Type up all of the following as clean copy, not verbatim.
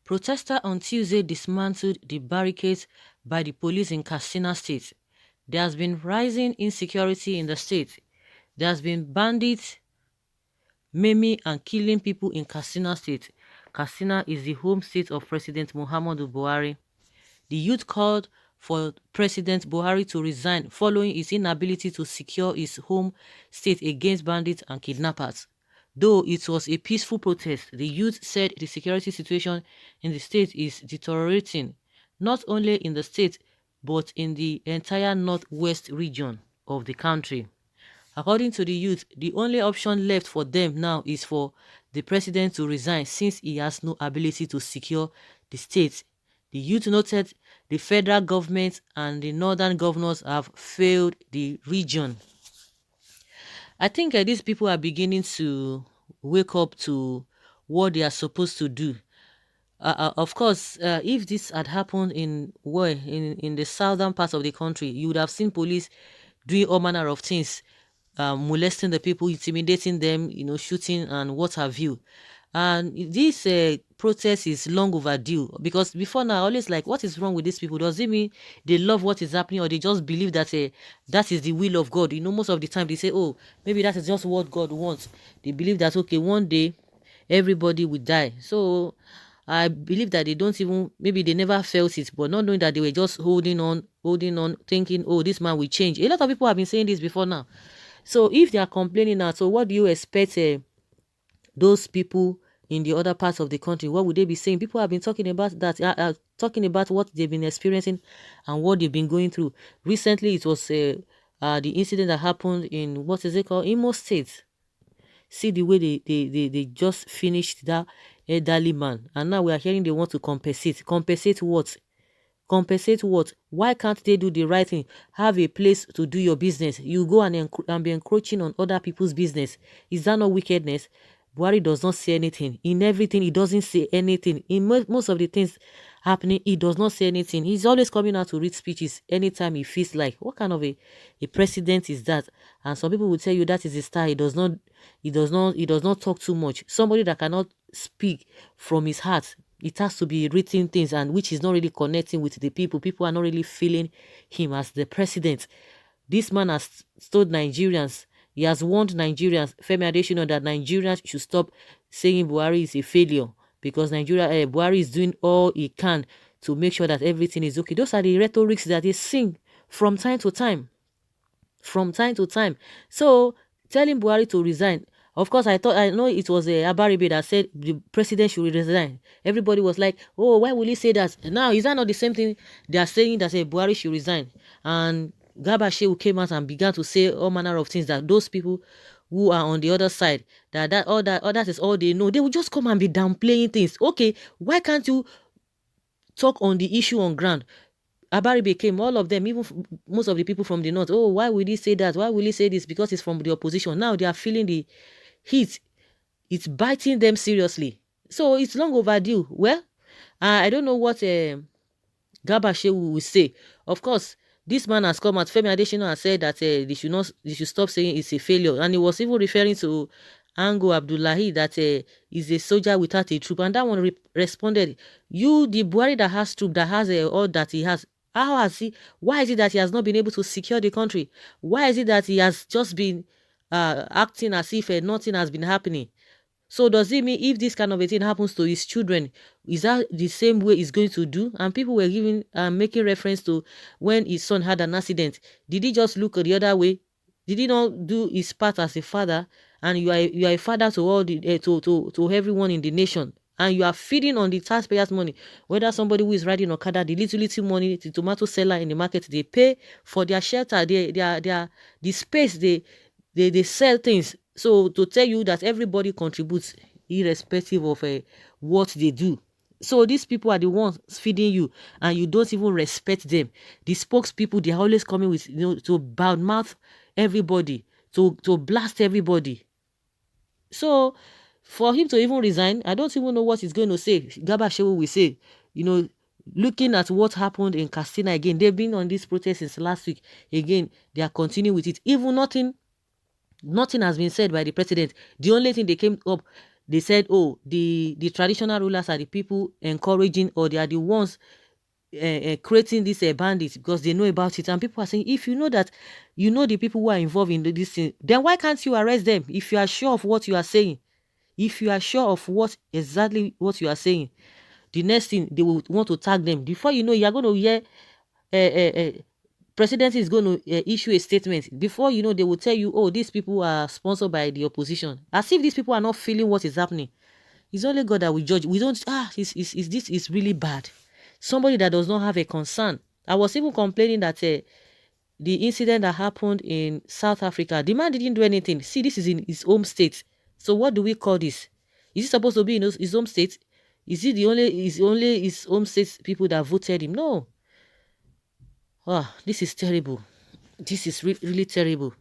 Protesters on Tuesday dismantled the barricades by the police in Katsina State. There has been rising insecurity in the state. There has been bandits maiming and killing people in Katsina State. Katsina is the home state of President Muhammadu Buhari. The youth called for President Buhari to resign following his inability to secure his home state against bandits and kidnappers. Though it was a peaceful protest, the youth said the security situation in the state is deteriorating, not only in the state but in the entire northwest region of the country. According to the youth, the only option left for them now is for the president to resign since he has no ability to secure the state. The youth noted the federal government and the northern governors have failed the region. I think these people are beginning to wake up to what they are supposed to do. Of course, if this had happened in the southern parts of the country, you would have seen police doing all manner of things, molesting the people, intimidating them, shooting and what have you. And this protest is long overdue because before now, I always like, what is wrong with these people? Does it mean they love what is happening or they just believe that that is the will of God? Most of the time they say, oh, maybe that is just what God wants. They believe that, okay, one day everybody will die. So I believe that they don't even, maybe they never felt it, but not knowing that they were just holding on, thinking, oh, this man will change. A lot of people have been saying this before now. So if they are complaining now, so what do you expect those people in the other parts of the country, what would they be saying? People have been talking about that, talking about what they've been experiencing and what they've been going through. Recently, it was the incident that happened in, what is it called? Imo State. See the way they just finished that elderly man. And now we are hearing they want to compensate. Compensate what? Compensate what? Why can't they do the right thing? Have a place to do your business. You go and be encroaching on other people's business. Is that not wickedness? Buhari does not say anything. In everything, he doesn't say anything. In most of the things happening, he does not say anything. He's always coming out to read speeches anytime he feels like. What kind of a president is that? And some people will tell you that is his style. He does not talk too much. Somebody that cannot speak from his heart. It has to be written things, and which is not really connecting with the people. People are not really feeling him as the president. This man has told Nigerians, he has warned Nigerians, Femi Adesina, that Nigerians should stop saying Buhari is a failure because Buhari is doing all he can to make sure that everything is okay. Those are the rhetorics that they sing from time to time. From time to time. So telling Buhari to resign. Of course, I know it was Abaribe that said the president should resign. Everybody was like, oh, why will he say that? Now, is that not the same thing they are saying that Buhari should resign? And Garba Shehu came out and began to say all manner of things that those people who are on the other side, that is all they know. They will just come and be downplaying things. Okay, why can't you talk on the issue on ground? Abaribe came, all of them, even most of the people from the north. Oh, why will he say that? Why will he say this? Because it's from the opposition. Now they are feeling the heat. It's biting them seriously. So it's long overdue. Well, I don't know what Garba Shehu will say. Of course, this man has come out. Femi Adesina has said that they should stop saying it's a failure, and he was even referring to Ango Abdullahi that is a soldier without a troop, and that one responded, "You, the Buhari that has troop, that has all that he has. How has he? Why is it that he has not been able to secure the country? Why is it that he has just been acting as if nothing has been happening?" So does it mean if this kind of a thing happens to his children, is that the same way he's going to do? And people were making reference to when his son had an accident. Did he just look the other way? Did he not do his part as a father? And you are a father to all the to everyone in the nation, and you are feeding on the taxpayers' money. Whether somebody who is riding Okada, the little money, the tomato seller in the market, they pay for their shelter, the space they sell things. So to tell you that everybody contributes irrespective of what they do. So these people are the ones feeding you, and you don't even respect them. The spokespeople, they're always coming with, to badmouth everybody, to blast everybody. So for him to even resign, I don't even know what he's going to say. Garba Shehu will say, looking at what happened in Katsina again, they've been on this protest since last week. Again, they are continuing with it. Even nothing has been said by the president. The only thing they came up, they said, oh, the traditional rulers are the people encouraging, or they are the ones creating these bandits because they know about it. And people are saying, if you know that, you know the people who are involved in this thing, then why can't you arrest them if you are sure of what you are saying? If you are sure of exactly what you are saying, the next thing they will want to tag them. Before you know, you are going to hear presidency is going to issue a statement. Before you know, they will tell you, oh, these people are sponsored by the opposition, as if these people are not feeling what is happening. It's only God that will judge. We don't, this is really bad. Somebody that does not have a concern. I was even complaining that the incident that happened in South Africa, the man didn't do anything. See, this is in his home state. So what do we call this? Is he supposed to be in his home state? Is it only his home state people that voted him? No. This is terrible. This is really terrible.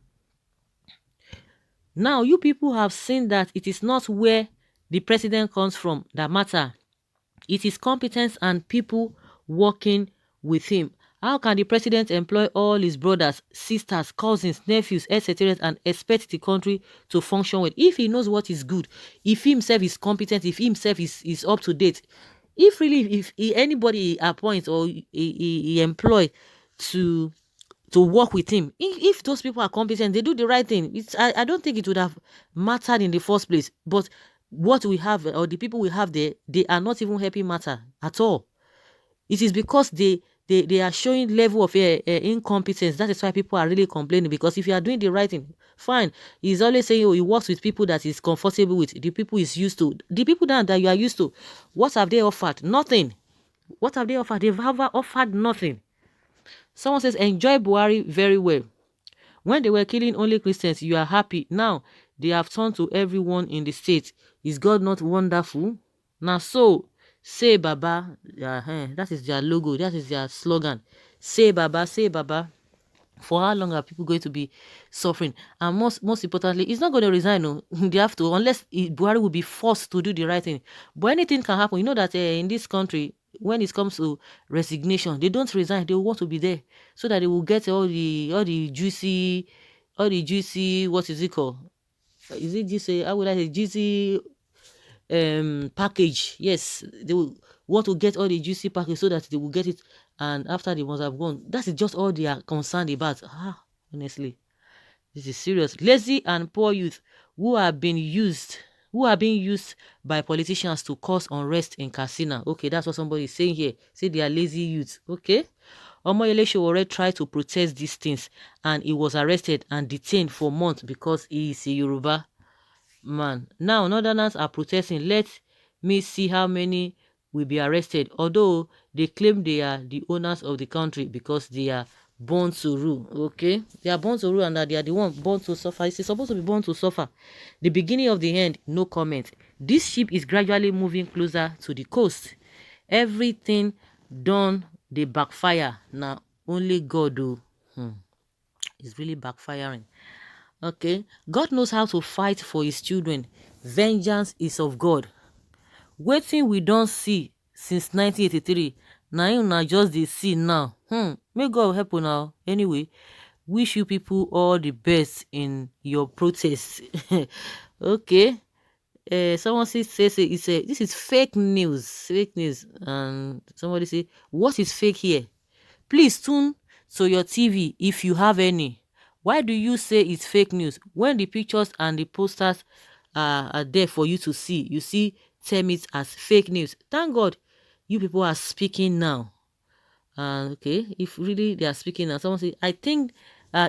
Now, you people have seen that it is not where the president comes from that matter. It is competence and people working with him. How can the president employ all his brothers, sisters, cousins, nephews, etc., and expect the country to function well if he knows what is good, if he himself is competent, if he himself is up to date? If really, if anybody appoints or he employ to work with him, if those people are competent, they do the right thing, I don't think it would have mattered in the first place. But what we have, or the people we have there, they are not even helping matter at all. It is because they are showing level of incompetence. That is why people are really complaining. Because if you are doing the right thing, fine. He's always saying, oh, he works with people that he's comfortable with, the people he's used to. The people that you are used to, what have they offered? Nothing. What have they offered? They've offered nothing. Someone says, enjoy Buhari very well. When they were killing only Christians, you are happy. Now, they have turned to everyone in the state. Is God not wonderful? Now, so, say Baba. That is their logo. That is their slogan. Say Baba, say Baba. For how long are people going to be suffering? And most importantly, it's not going to resign. No. They have to, unless Buhari will be forced to do the right thing. But anything can happen. You know that in this country, when it comes to resignation, they don't resign. They want to be there so that they will get all the juicy, what is it called? Is it juicy? How would I say juicy package? Yes, they will want to get all the juicy package so that they will get it, and after they must have gone. That is just all they are concerned about. Honestly, this is serious. Lazy and poor youth who are being used by politicians to cause unrest in Katsina. Okay, that's what somebody is saying here. Say they are lazy youth. Okay. Omoyele Sowore tried to protest these things and he was arrested and detained for months because he is a Yoruba man. Now, Northerners are protesting. Let me see how many will be arrested. Although they claim they are the owners of the country because they are born to rule. Okay, they are born to rule and that they are the one born to suffer. It's supposed to be born to suffer. The beginning of the end, no comment. This ship is gradually moving closer to the coast. Everything done, they backfire. Now, only God do. It's really backfiring. Okay, God knows how to fight for his children. Vengeance is of God. Wetin we don't see since 1983, now just dey see now. May God help you now. Anyway, wish you people all the best in your protest. Okay. Someone say this is fake news. And somebody say, what is fake here? Please tune to your TV if you have any. Why do you say it's fake news when the pictures and the posters are there for you to see? You see, term it as fake news. Thank God you people are speaking now. Okay, if really they are speaking now, someone say, I think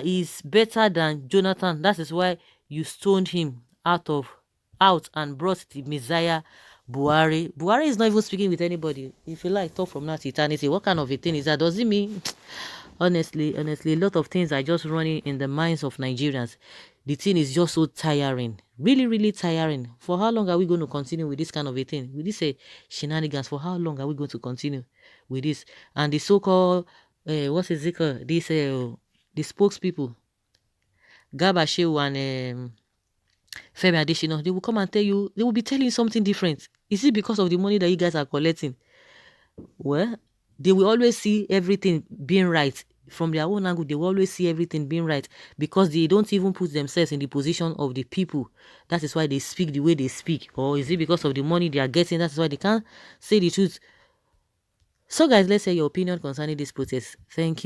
he's better than Jonathan. That is why you stoned him out and brought the Messiah Buhari. Buhari is not even speaking with anybody. If you like, talk from now to eternity. What kind of a thing is that? Does it mean? Honestly, a lot of things are just running in the minds of Nigerians. The thing is just so tiring. Really, really tiring. For how long are we going to continue with this kind of a thing? With this shenanigans, for how long are we going to continue with this? And the so-called, what is it called? This, the spokespeople, Garba Shehu and Femi Adesina, they will come and tell you, they will be telling you something different. Is it because of the money that you guys are collecting? Well, they will always see everything being right, from their own angle, they will always see everything being right because they don't even put themselves in the position of the people. That is why they speak the way they speak. Or is it because of the money they are getting? That's why they can't say the truth. So guys, let's hear your opinion concerning this protest. Thank you.